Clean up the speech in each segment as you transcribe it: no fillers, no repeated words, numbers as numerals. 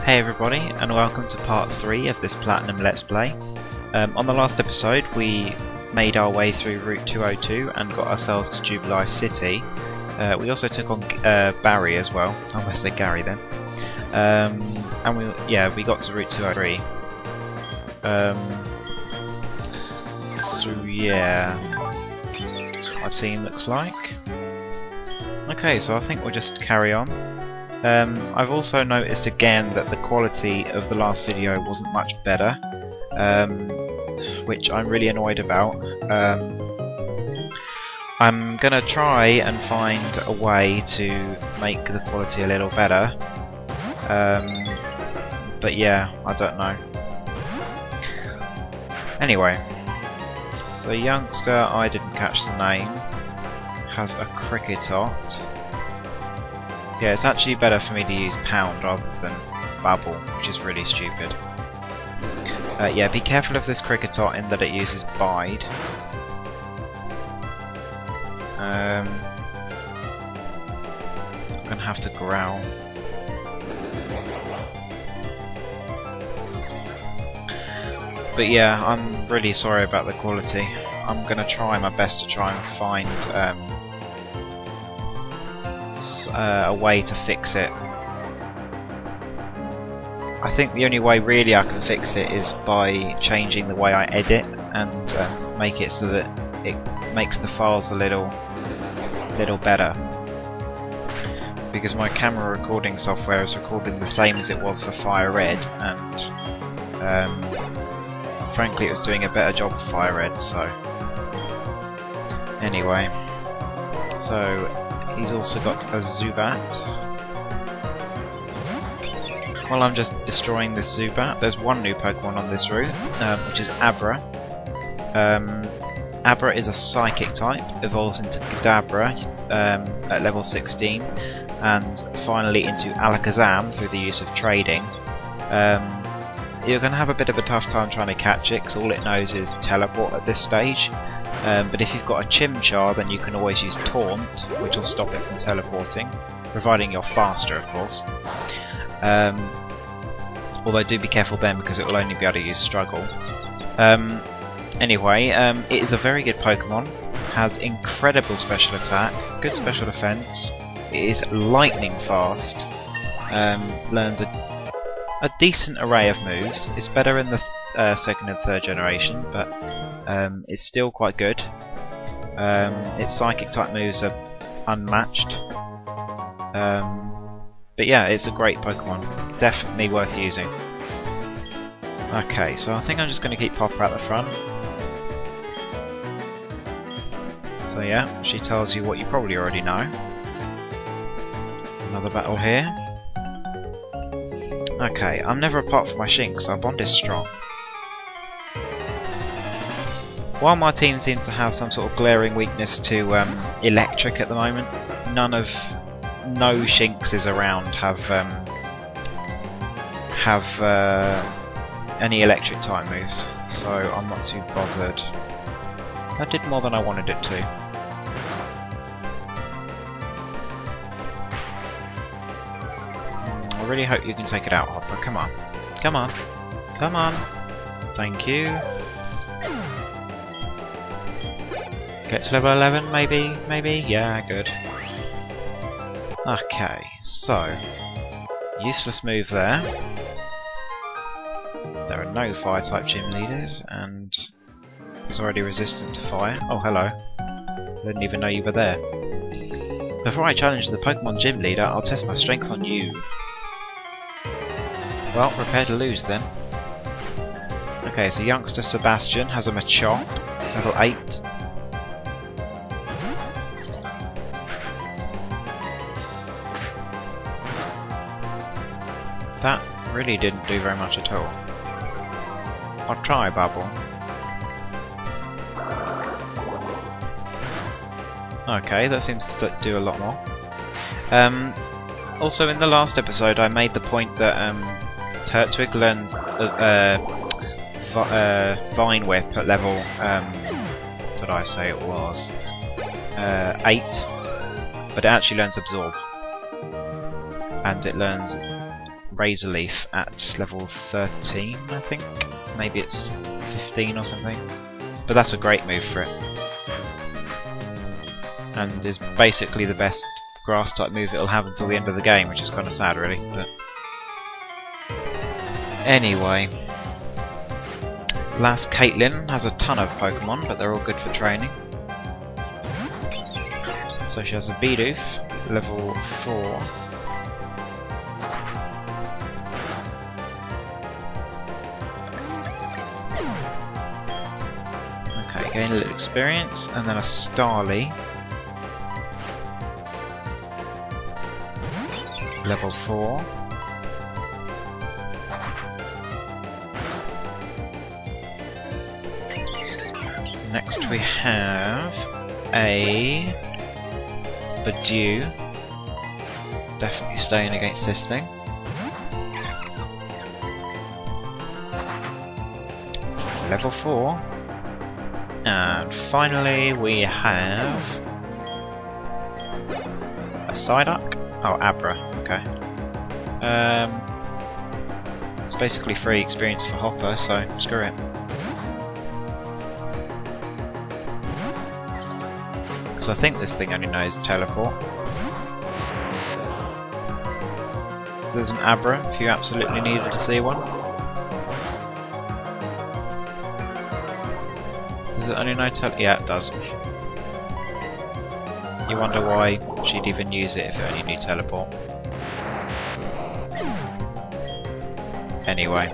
Hey everybody, and welcome to part 3 of this Platinum Let's Play. On the last episode we made our way through Route 202 and got ourselves to Oreburgh City. We also took on Barry as well. I almost said Gary then. And we got to Route 203. So yeah, our team looks like. Okay, so I think we'll just carry on. I've also noticed again that the quality of the last video wasn't much better, which I'm really annoyed about. I'm gonna try and find a way to make the quality a little better, but yeah, I don't know. Anyway, so youngster, I didn't catch the name, has a cricketot. Yeah, it's actually better for me to use pound rather than bubble, which is really stupid. Yeah, be careful of this cricketot in that it uses bide. I'm gonna have to growl. But yeah, I'm really sorry about the quality. I'm gonna try my best to try and find a way to fix it. I think the only way really I can fix it is by changing the way I edit and make it so that it makes the files a little better. Because my camera recording software is recording the same as it was for Fire Red, and frankly it was doing a better job of Fire Red, so anyway. So he's also got a Zubat. While I'm just destroying this Zubat, there's one new Pokemon on this route, which is Abra. Abra is a Psychic type, evolves into Kadabra at level 16, and finally into Alakazam through the use of trading. You're going to have a bit of a tough time trying to catch it, because all it knows is teleport at this stage. But if you've got a Chimchar, then you can always use Taunt, which will stop it from teleporting, providing you're faster, of course. Although do be careful then, because it will only be able to use Struggle. Anyway, it is a very good Pokemon, has incredible special attack, good special defense, it is lightning fast, learns a decent array of moves. It's better in the second and third generation, but it's still quite good. Its Psychic type moves are unmatched. But yeah, it's a great Pokemon. Definitely worth using. Okay, so I think I'm just going to keep Popper at the front. So yeah, she tells you what you probably already know. Another battle here. Okay, I'm never apart from my Shinx, so our bond is strong. While my team seems to have some sort of glaring weakness to electric at the moment, no Shinxes around have any electric type moves, so I'm not too bothered. That did more than I wanted it to. I really hope you can take it out, Hopper. Come on. Come on. Come on. Thank you. Get to level 11, maybe? Maybe? Yeah, good. Okay, so useless move there. There are no fire type gym leaders, and he's already resistant to fire. Oh, hello. I didn't even know you were there. Before I challenge the Pokemon gym leader, I'll test my strength on you. Well, prepare to lose then. Okay, so youngster Sebastian has a Machop, level 8. That really didn't do very much at all. I'll try Bubble. Okay, that seems to do a lot more. Also, in the last episode I made the point that Turtwig learns Vine Whip at level, what did I say it was? 8, but it actually learns Absorb. And it learns Razor Leaf at level 13, I think. Maybe it's 15 or something. But that's a great move for it. And is basically the best grass type move it'll have until the end of the game, which is kind of sad really. But anyway, last Caitlin has a ton of Pokemon, but they're all good for training. So she has a Bidoof, level 4. Okay, gain a little experience, and then a Starly, level 4. Next we have a Badoo, definitely staying against this thing. Level 4. And finally we have a Psyduck. Oh, Abra, okay. It's basically free experience for Hopper, so screw it. Because I think this thing only knows Teleport. So there's an Abra, if you absolutely needed to see one. Does it only know Teleport? Yeah, it does. You wonder why she'd even use it if it only knew Teleport. Anyway.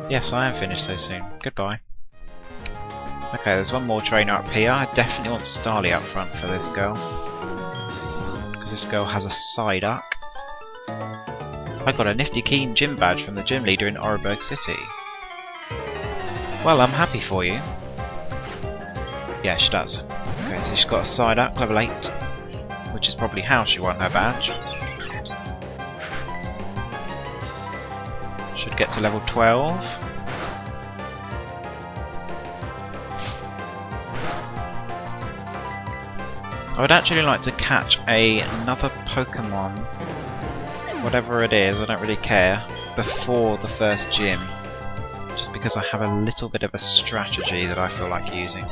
Yes, I am finished so soon. Goodbye. Okay, there's one more trainer up here. I definitely want Starly up front for this girl. Because this girl has a Psyduck. I got a nifty keen gym badge from the gym leader in Oreburgh City. Well, I'm happy for you. Yeah, she does. Okay, so she's got a Psyduck, level 8. Which is probably how she won her badge. Should get to level 12. I would actually like to catch another Pokemon, whatever it is, I don't really care, before the first gym. Just because I have a little bit of a strategy that I feel like using.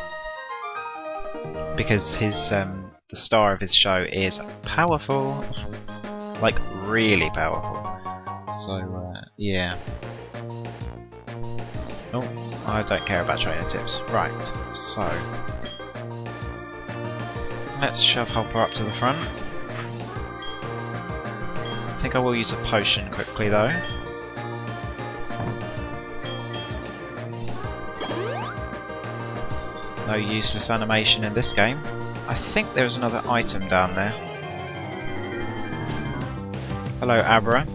Because his the star of his show is powerful, like really powerful. So yeah. Oh, I don't care about trainer tips. Right, so let's shove Hopper up to the front. I think I will use a potion quickly though. No useless animation in this game. I think there's another item down there. Hello, Abra.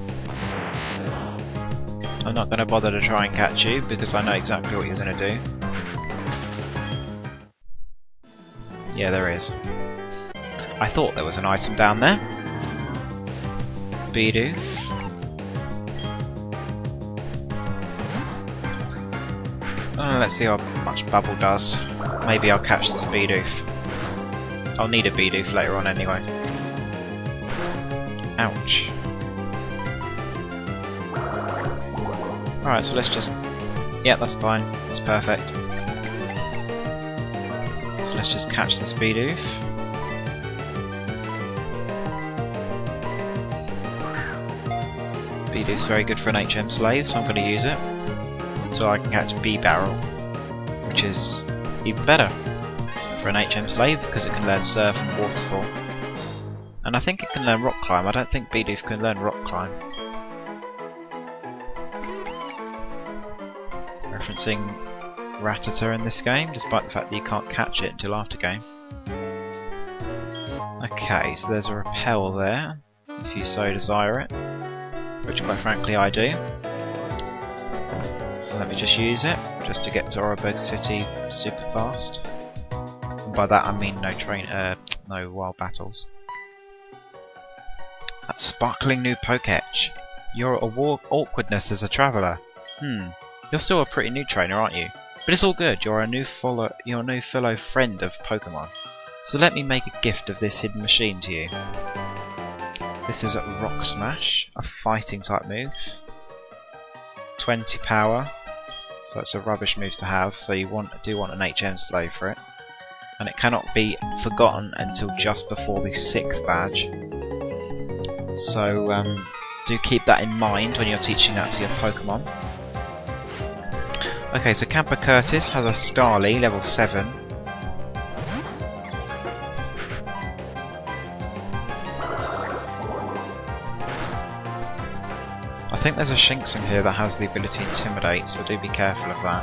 I'm not going to bother to try and catch you because I know exactly what you're going to do. Yeah, there is. I thought there was an item down there. Bidoof. Let's see how much Bubble does. Maybe I'll catch this Bidoof. I'll need a Bidoof later on anyway. Ouch. Alright, so let's just... Yeah, that's fine. That's perfect. So let's just catch this Bidoof. Bidoof's very good for an HM slave, so I'm going to use it. So I can catch B-Barrel, which is even better for an HM slave because it can learn Surf and Waterfall. And I think it can learn Rock Climb. I don't think Bidoof can learn Rock Climb. Referencing Rattata in this game, despite the fact that you can't catch it until after game. Okay, so there's a Repel there, if you so desire it, which quite frankly I do. So let me just use it, just to get to Oreburgh City super fast. And by that I mean no wild battles. That's sparkling new Poketch. Your awkwardness as a traveller. You're still a pretty new trainer, aren't you? But it's all good. You're a new fellow friend of Pokemon. So let me make a gift of this hidden machine to you. This is a Rock Smash, a fighting type move. 20 power, so it's a rubbish move to have, so you do want an HM slow for it. And it cannot be forgotten until just before the 6th badge. So do keep that in mind when you're teaching that to your Pokemon. Okay, so Camper Curtis has a Starly, level 7. I think there's a Shinx in here that has the ability to Intimidate, so do be careful of that.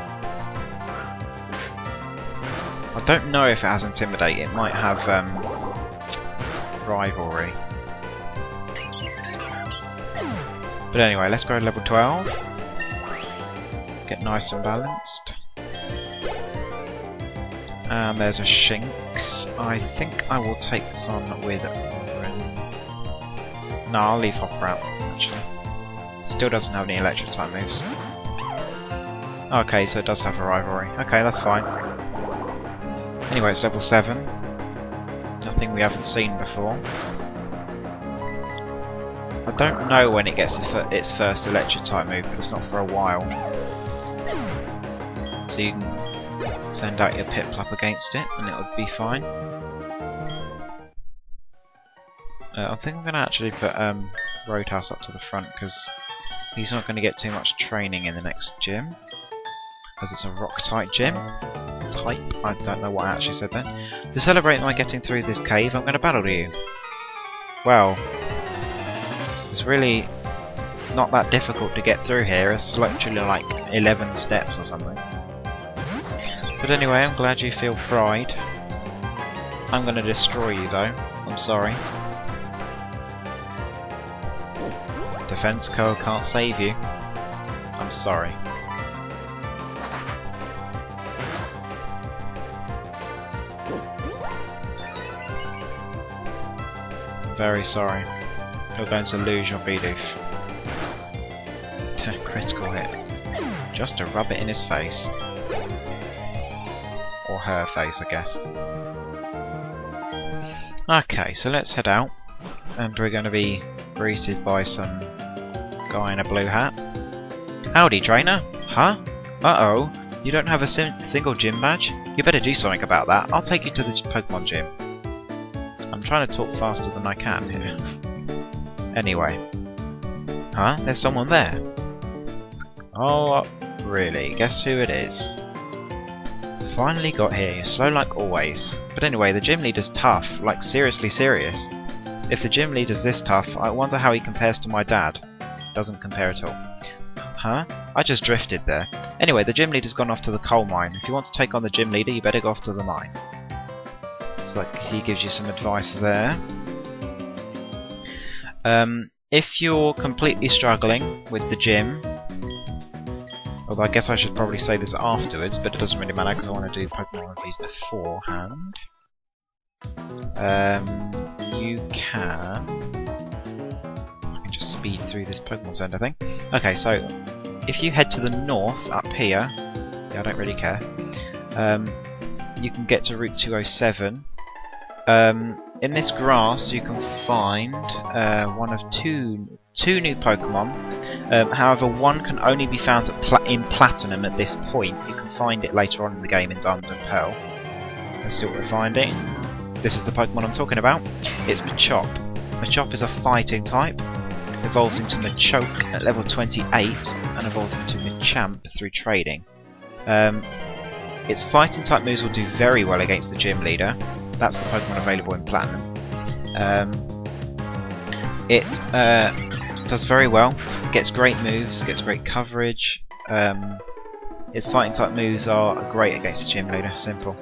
I don't know if it has Intimidate, it might have Rivalry. But anyway, let's go to level 12. Get nice and balanced. And there's a Shinx. I think I will take this on with... No, I'll leave Hopper out, actually. Still doesn't have any electric type moves. Okay, so it does have a Rivalry. Okay, that's fine. Anyway, it's level 7. Nothing we haven't seen before. I don't know when it gets its first electric type move, but it's not for a while. So you can send out your Piplup against it and it would be fine. I think I'm going to actually put Roadhouse up to the front because he's not going to get too much training in the next gym. As it's a rock type gym. I don't know what I actually said then. To celebrate my getting through this cave, I'm going to battle you. Well, it's really not that difficult to get through here. It's literally like 11 steps or something. But anyway, I'm glad you feel pride. I'm going to destroy you though. I'm sorry. Defense Co can't save you. I'm sorry. Very sorry. You're going to lose your Bidoof. Critical hit. Just to rub it in his face. Or her face, I guess. Okay, so let's head out. And we're going to be greeted by some guy in a blue hat. Howdy, trainer. Huh? Uh-oh. You don't have a single gym badge? You better do something about that. I'll take you to the Pokemon gym. I'm trying to talk faster than I can here. Anyway. Huh? There's someone there. Oh, really? Guess who it is? Finally got here. You're slow like always. But anyway, the gym leader's tough. Like, seriously serious. If the gym leader's this tough, I wonder how he compares to my dad. Doesn't compare at all. Huh? I just drifted there. Anyway, the gym leader's gone off to the coal mine. If you want to take on the gym leader, you better go off to the mine. So like, he gives you some advice there. If you're completely struggling with the gym, although I guess I should probably say this afterwards, but it doesn't really matter because I want to do Pokemon reviews beforehand. You can... I can just speed through this Pokemon Center thing. Okay, so if you head to the north, up here, yeah, I don't really care, you can get to Route 207. In this grass you can find one of two new Pokemon. However, one can only be found in Platinum at this point. You can find it later on in the game in Diamond and Pearl. Let's see what we're finding. This is the Pokemon I'm talking about. It's Machop. Machop is a fighting type. Evolves into Machoke at level 28 and evolves into Machamp through trading. Its fighting type moves will do very well against the gym leader. That's the Pokemon available in Platinum. It does very well, gets great moves, gets great coverage. Its fighting type moves are great against the gym leader, simple.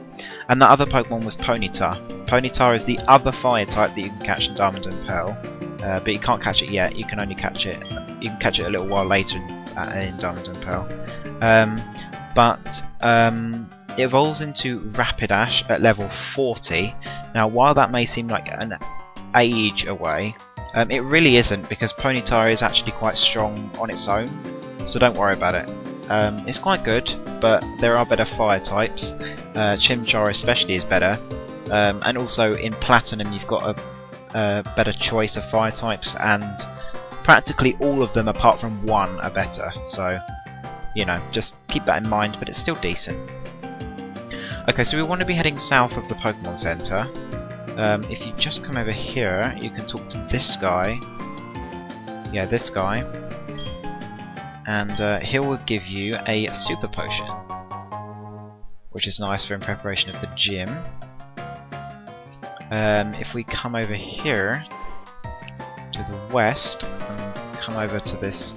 And the other Pokemon was Ponyta. Ponyta is the other fire type that you can catch in Diamond and Pearl, but you can't catch it yet. You can only catch it. You can catch it a little while later in Diamond and Pearl. It evolves into Rapidash at level 40. Now, while that may seem like an age away, it really isn't, because Ponyta is actually quite strong on its own, so don't worry about it. It's quite good, but there are better fire types. Chimchar especially is better, and also in Platinum you've got better choice of fire types, and practically all of them apart from one are better, so you know, just keep that in mind, but it's still decent. Okay, so we want to be heading south of the Pokemon Center. If you just come over here, you can talk to this guy. Yeah, this guy. And he will give you a super potion, which is nice for in preparation of the gym. If we come over here to the west and come over to this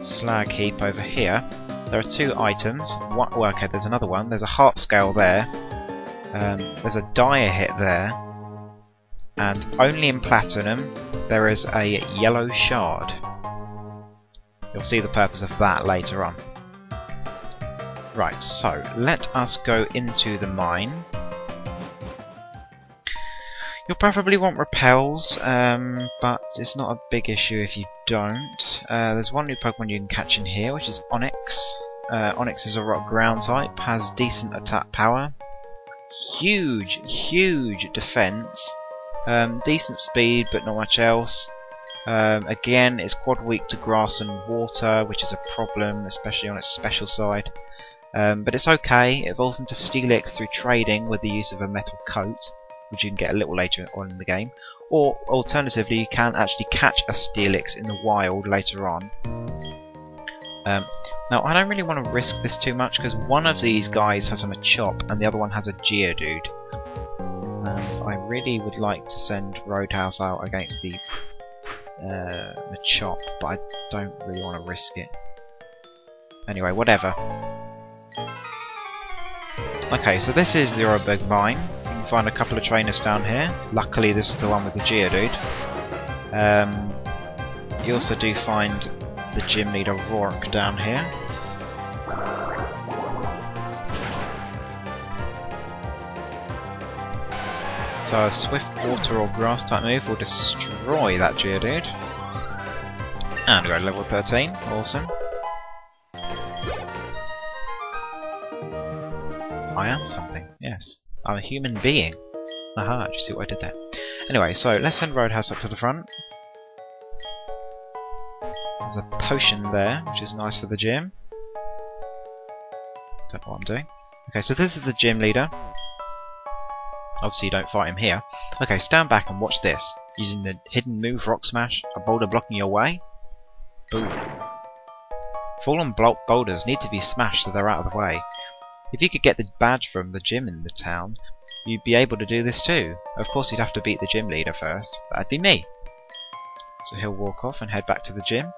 slag heap over here, there are two items. Well, okay, there's another one. There's a heart scale there. There's a dire hit there, and only in platinum there is a yellow shard. You'll see the purpose of that later on. Right, so let us go into the mine. You'll probably want repels, but it's not a big issue if you don't. There's one new Pokemon you can catch in here, which is Onyx. Onyx is a rock ground type, has decent attack power, huge defense, decent speed but not much else. Again, it's quad weak to grass and water, which is a problem, especially on its special side. But it's okay. It evolves into Steelix through trading with the use of a metal coat, which you can get a little later on in the game. Or alternatively, you can actually catch a Steelix in the wild later on. Now, I don't really want to risk this too much because one of these guys has a Machop and the other one has a Geodude. And I really would like to send Roadhouse out against the Machop, but I don't really want to risk it. Anyway, whatever. Okay, so this is the Oreburgh mine. You can find a couple of trainers down here. Luckily, this is the one with the Geodude. You also do find the gym leader Rourke down here. So a swift water or grass type move will destroy that Geodude. And we're at level 13, awesome. I am something, yes. I'm a human being. Aha, did you see what I did there? Anyway, so let's send Roadhouse up to the front. There's a potion there, which is nice for the gym. Don't know what I'm doing. Okay, so this is the gym leader. Obviously you don't fight him here. Okay, stand back and watch this. Using the hidden move Rock Smash, a boulder blocking your way. Boom. Fallen boulders need to be smashed so they're out of the way. If you could get the badge from the gym in the town, you'd be able to do this too. Of course you'd have to beat the gym leader first. That'd be me. So he'll walk off and head back to the gym.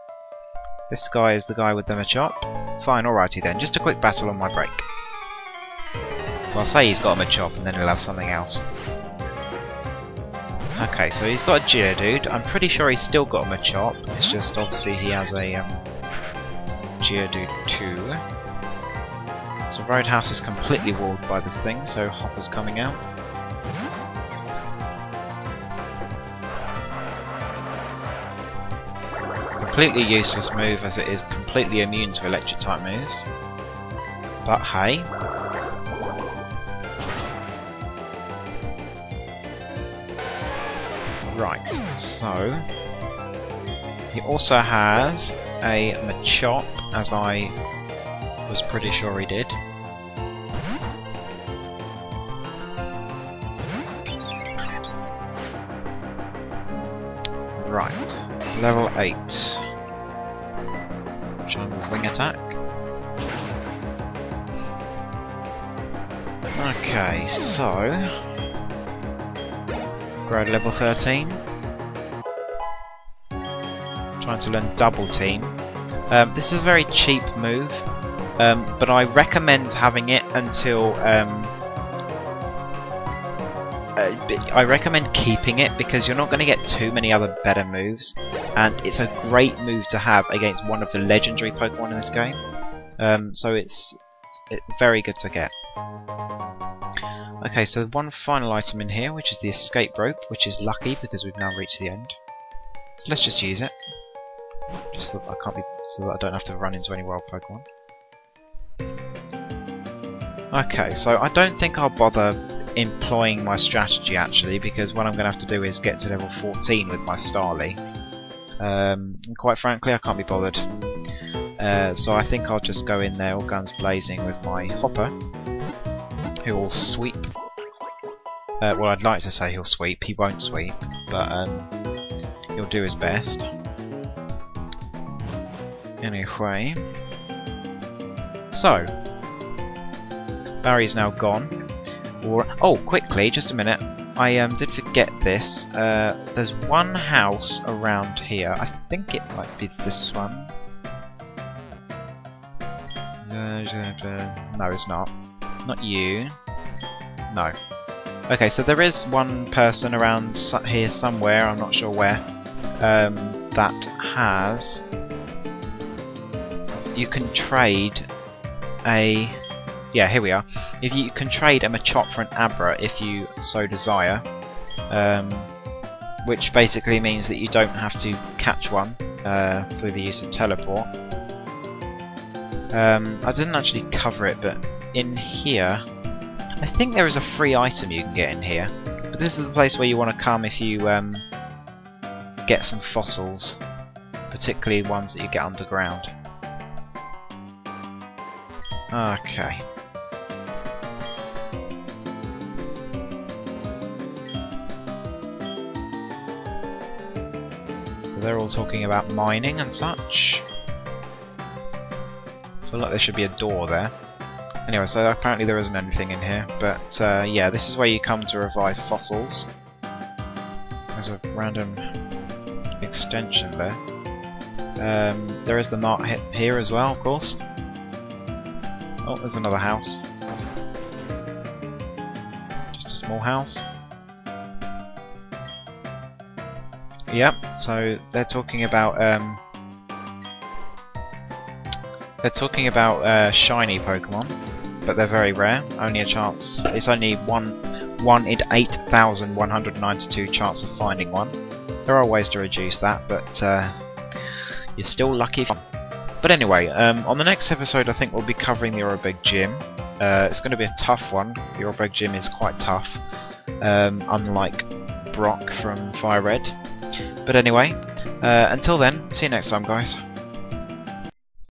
This guy is the guy with the Machop. Fine, alrighty then. Just a quick battle on my break. Well, I'll say he's got a Machop and then he'll have something else. Okay, so he's got a Geodude. I'm pretty sure he's still got a Machop. It's just obviously he has a Geodude 2. So Roadhouse is completely walled by this thing, so Hopper's coming out. Completely useless move as it is completely immune to electric type moves. But hey. Right, so he also has a Machop, as I was pretty sure he did. Right, level 8. Jungle Wing Attack. Okay, so grow to level 13. Trying to learn Double Team. This is a very cheap move, but I recommend having it until I recommend keeping it because you're not going to get too many other better moves, and it's a great move to have against one of the legendary Pokemon in this game. So it's very good to get. Okay, so one final item in here, which is the escape rope, which is lucky because we've now reached the end. So let's just use it, just so that I don't have to run into any wild Pokemon. Okay, so I don't think I'll bother employing my strategy actually, because what I'm going to have to do is get to level 14 with my Starly. And quite frankly, I can't be bothered. So I think I'll just go in there all guns blazing with my Hopper, who will sweep. Well, I'd like to say he'll sweep. He won't sweep, but he'll do his best. Anyway, so Barry's now gone. Oh, quickly, just a minute. I did forget this. There's one house around here. I think it might be this one. No, it's not. Not you. No. Okay, so there is one person around here somewhere, I'm not sure where, that has... You can trade a... Yeah, here we are. If you can trade a Machop for an Abra if you so desire, which basically means that you don't have to catch one through the use of teleport. I didn't actually cover it, but in here, I think there is a free item you can get in here. But this is the place where you want to come if you get some fossils, particularly ones that you get underground. Okay. So they're all talking about mining and such. I feel like there should be a door there. Anyway, so apparently there isn't anything in here, but yeah, this is where you come to revive fossils. There's a random extension there. There is the mart here as well, of course. Oh, there's another house. Just a small house. Yep, so they're talking about shiny Pokemon, but they're very rare. Only a chance. It's only one in 8,192 chance of finding one. There are ways to reduce that, but you're still lucky. But anyway, on the next episode, I think we'll be covering the Oreburgh Gym. It's going to be a tough one. The Oreburgh Gym is quite tough, unlike Brock from Fire Red. But anyway, until then, see you next time, guys.